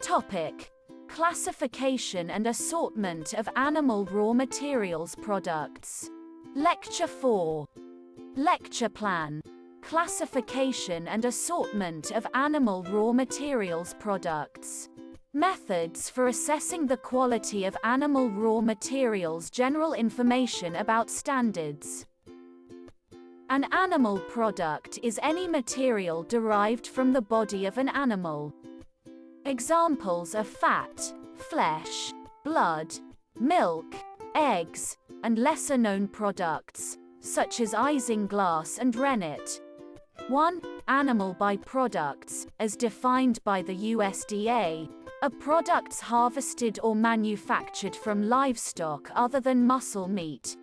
Topic: Classification and assortment of animal raw materials products. Lecture 4. Lecture Plan: Classification and assortment of animal raw materials products. Methods for assessing the quality of animal raw materials. General information about standards. An animal product is any material derived from the body of an animal. Examples are fat, flesh, blood, milk, eggs, and lesser-known products, such as isinglass and rennet. 1. Animal byproducts, as defined by the USDA, are products harvested or manufactured from livestock other than muscle meat.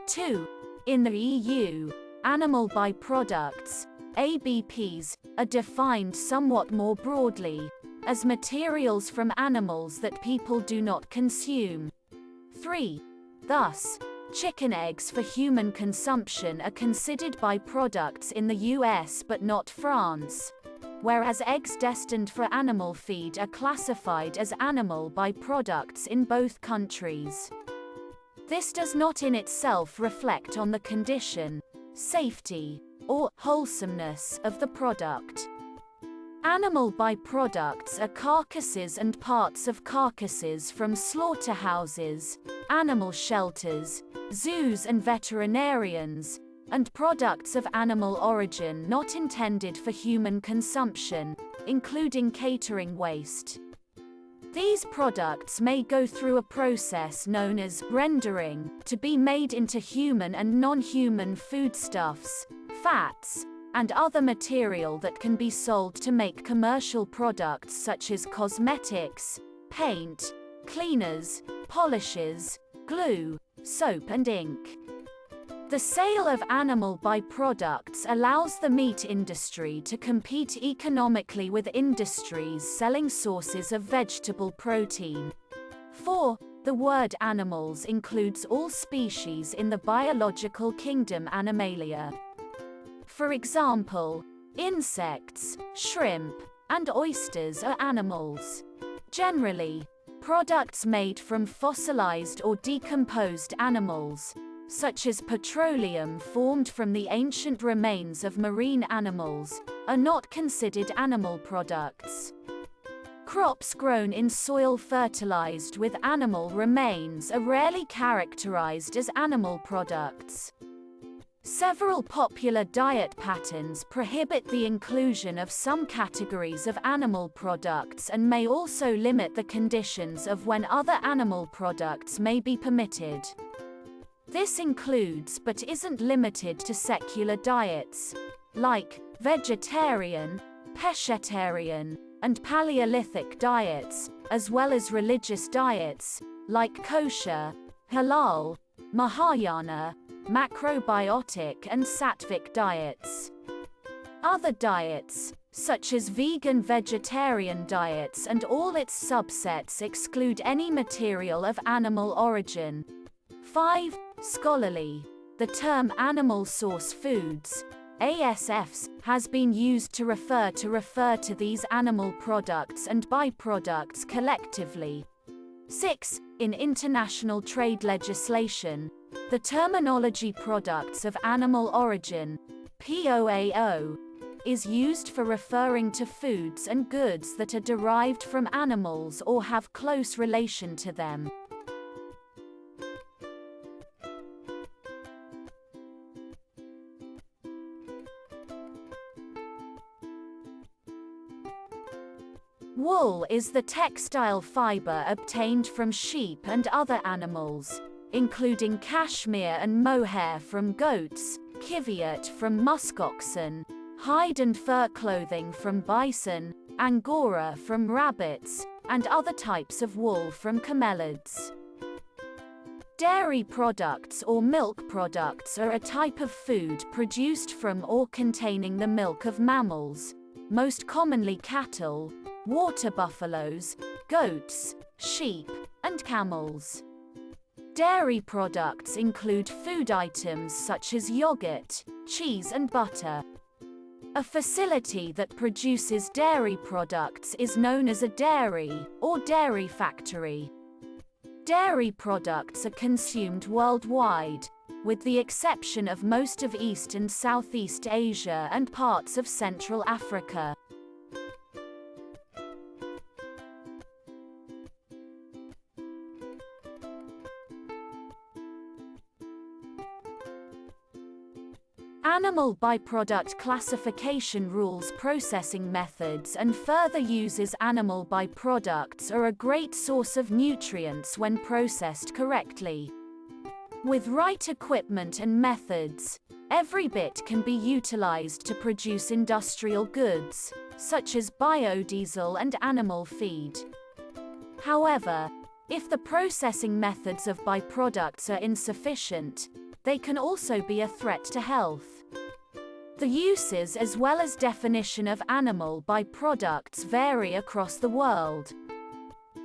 2. In the EU, animal byproducts, ABPs, are defined somewhat more broadly, as materials from animals that people do not consume. 3. Thus, chicken eggs for human consumption are considered byproducts in the US but not France, whereas eggs destined for animal feed are classified as animal byproducts in both countries. This does not in itself reflect on the condition, safety, or wholesomeness of the product. Animal byproducts are carcasses and parts of carcasses from slaughterhouses, animal shelters, zoos and veterinarians, and products of animal origin not intended for human consumption, including catering waste. These products may go through a process known as rendering to be made into human and non-human foodstuffs, fats, and other material that can be sold to make commercial products such as cosmetics, paint, cleaners, polishes, glue, soap and ink. The sale of animal byproducts allows the meat industry to compete economically with industries selling sources of vegetable protein. 4. The word animals includes all species in the biological kingdom Animalia. For example, insects, shrimp, and oysters are animals. Generally, products made from fossilized or decomposed animals, such as petroleum formed from the ancient remains of marine animals, are not considered animal products. Crops grown in soil fertilized with animal remains are rarely characterized as animal products. Several popular diet patterns prohibit the inclusion of some categories of animal products and may also limit the conditions of when other animal products may be permitted. This includes but isn't limited to secular diets, like vegetarian, pescetarian, and Paleolithic diets, as well as religious diets, like kosher, halal, Mahayana, macrobiotic and sattvic diets. Other diets, such as vegan-vegetarian diets and all its subsets, exclude any material of animal origin. 5. Scholarly. The term animal source foods, ASFs, has been used to refer to these animal products and byproducts collectively. 6. In international trade legislation, the terminology products of animal origin, POAO, is used for referring to foods and goods that are derived from animals or have close relation to them. Wool is the textile fiber obtained from sheep and other animals, including cashmere and mohair from goats, kvyat from muskoxen, hide and fur clothing from bison, angora from rabbits, and other types of wool from camelids. Dairy products or milk products are a type of food produced from or containing the milk of mammals, most commonly cattle, water buffaloes, goats, sheep, and camels. Dairy products include food items such as yogurt, cheese and butter. A facility that produces dairy products is known as a dairy, or dairy factory. Dairy products are consumed worldwide, with the exception of most of East and Southeast Asia and parts of Central Africa. Animal byproduct classification rules processing methods and further uses animal byproducts are a great source of nutrients when processed correctly. With right equipment and methods, every bit can be utilized to produce industrial goods, such as biodiesel and animal feed. However, if the processing methods of byproducts are insufficient, they can also be a threat to health. The uses as well as definition of animal byproducts vary across the world.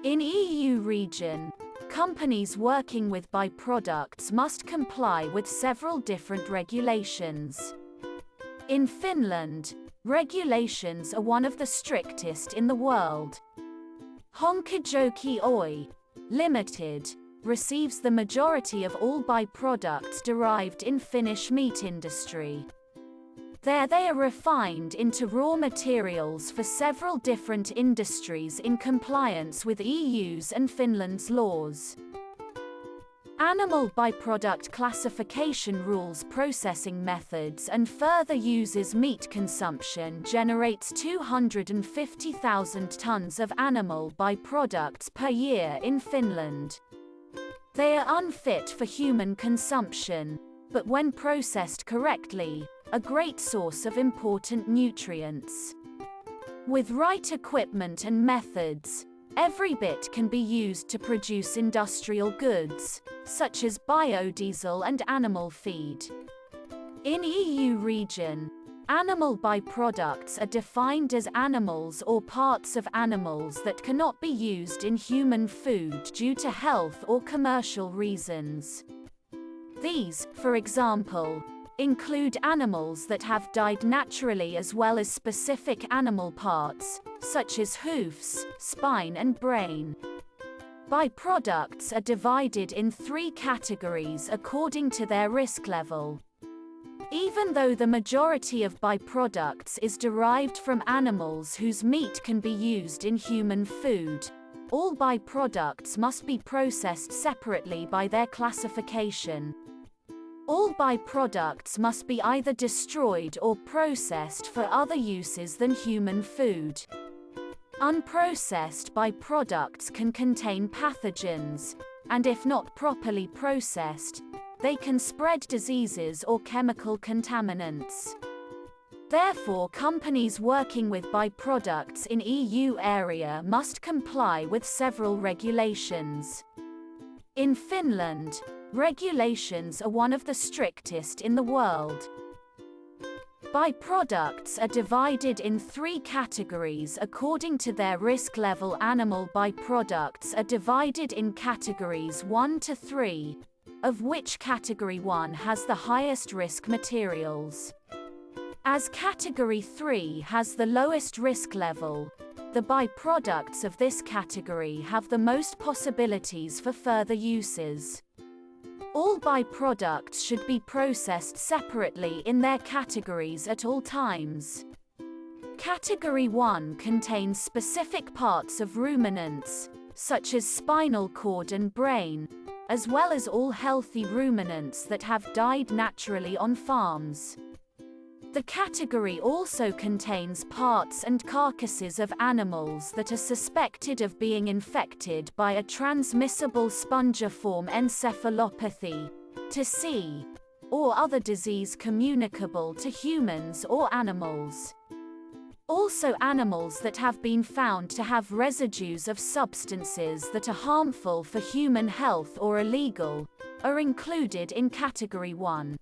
In EU region, companies working with byproducts must comply with several different regulations. In Finland, regulations are one of the strictest in the world. Honkajoki Oy Limited receives the majority of all byproducts derived in Finnish meat industry. There they are refined into raw materials for several different industries in compliance with EU's and Finland's laws. Animal byproduct classification rules processing methods and further uses meat consumption generates 250,000 tons of animal byproducts per year in Finland. They are unfit for human consumption, but when processed correctly, a great source of important nutrients. With right equipment and methods, every bit can be used to produce industrial goods, such as biodiesel and animal feed. In EU region, animal byproducts are defined as animals or parts of animals that cannot be used in human food due to health or commercial reasons. These, for example, include animals that have died naturally as well as specific animal parts, such as hoofs, spine and brain. Byproducts are divided in 3 categories according to their risk level. Even though the majority of byproducts is derived from animals whose meat can be used in human food, all byproducts must be processed separately by their classification. All byproducts must be either destroyed or processed for other uses than human food. Unprocessed byproducts can contain pathogens, and if not properly processed, they can spread diseases or chemical contaminants. Therefore, companies working with byproducts in EU area must comply with several regulations. In Finland, regulations are one of the strictest in the world. Byproducts are divided in 3 categories according to their risk level. Animal byproducts are divided in categories 1 to 3, of which category 1 has the highest risk materials. As category 3 has the lowest risk level, the byproducts of this category have the most possibilities for further uses. All byproducts should be processed separately in their categories at all times. Category 1 contains specific parts of ruminants, such as spinal cord and brain, as well as all healthy ruminants that have died naturally on farms. The category also contains parts and carcasses of animals that are suspected of being infected by a transmissible spongiform encephalopathy, TC, or other disease communicable to humans or animals. Also, animals that have been found to have residues of substances that are harmful for human health or illegal, are included in Category 1.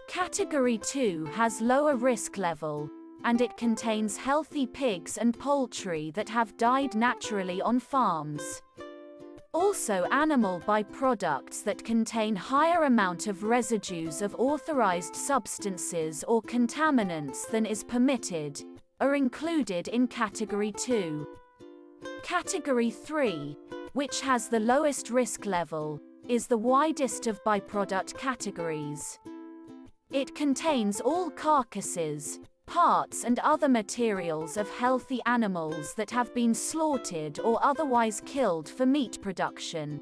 Category 2 has lower risk level, and it contains healthy pigs and poultry that have died naturally on farms. Also, animal byproducts that contain higher amount of residues of authorized substances or contaminants than is permitted are included in Category 2. Category 3, which has the lowest risk level, is the widest of byproduct categories. It contains all carcasses, parts and other materials of healthy animals that have been slaughtered or otherwise killed for meat production.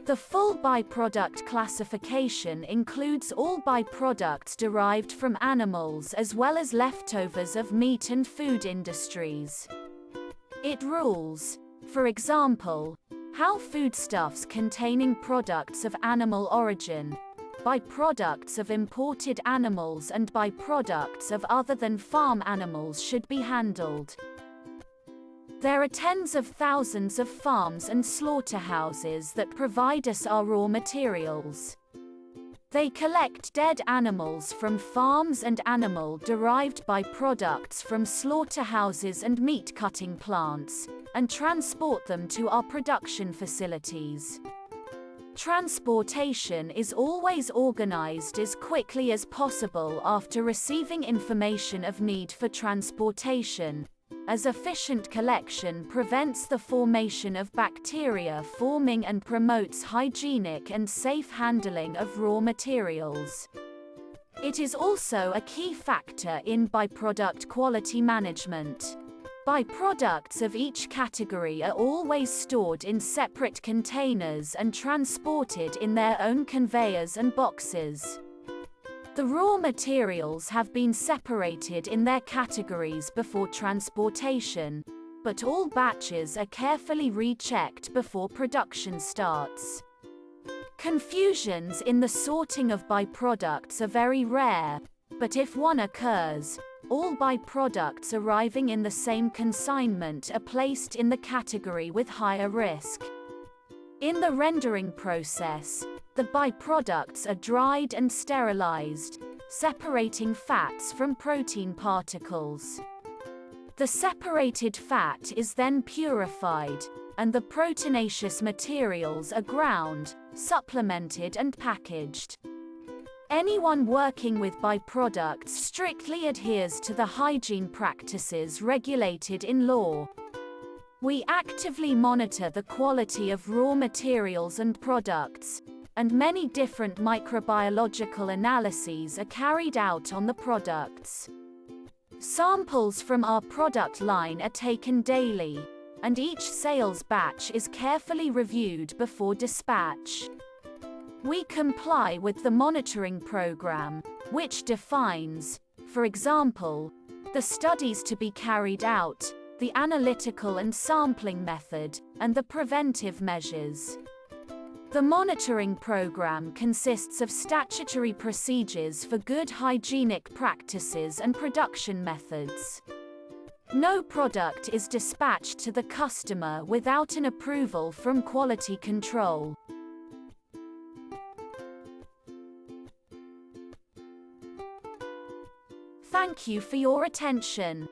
The full byproduct classification includes all byproducts derived from animals as well as leftovers of meat and food industries. It rules, for example, how foodstuffs containing products of animal origin, byproducts of imported animals and byproducts of other than farm animals should be handled. There are tens of thousands of farms and slaughterhouses that provide us our raw materials. They collect dead animals from farms and animal-derived byproducts from slaughterhouses and meat-cutting plants, and transport them to our production facilities. Transportation is always organized as quickly as possible after receiving information of need for transportation, as efficient collection prevents the formation of bacteria forming and promotes hygienic and safe handling of raw materials. It is also a key factor in byproduct quality management. Byproducts of each category are always stored in separate containers and transported in their own conveyors and boxes. The raw materials have been separated in their categories before transportation, but all batches are carefully rechecked before production starts. Confusions in the sorting of byproducts are very rare, but if one occurs, all byproducts arriving in the same consignment are placed in the category with higher risk. In the rendering process, the byproducts are dried and sterilized, separating fats from protein particles. The separated fat is then purified, and the proteinaceous materials are ground, supplemented and packaged. Anyone working with byproducts strictly adheres to the hygiene practices regulated in law. We actively monitor the quality of raw materials and products, and many different microbiological analyses are carried out on the products. Samples from our product line are taken daily, and each sales batch is carefully reviewed before dispatch. We comply with the monitoring program, which defines, for example, the studies to be carried out, the analytical and sampling method, and the preventive measures. The monitoring program consists of statutory procedures for good hygienic practices and production methods. No product is dispatched to the customer without an approval from quality control. Thank you for your attention.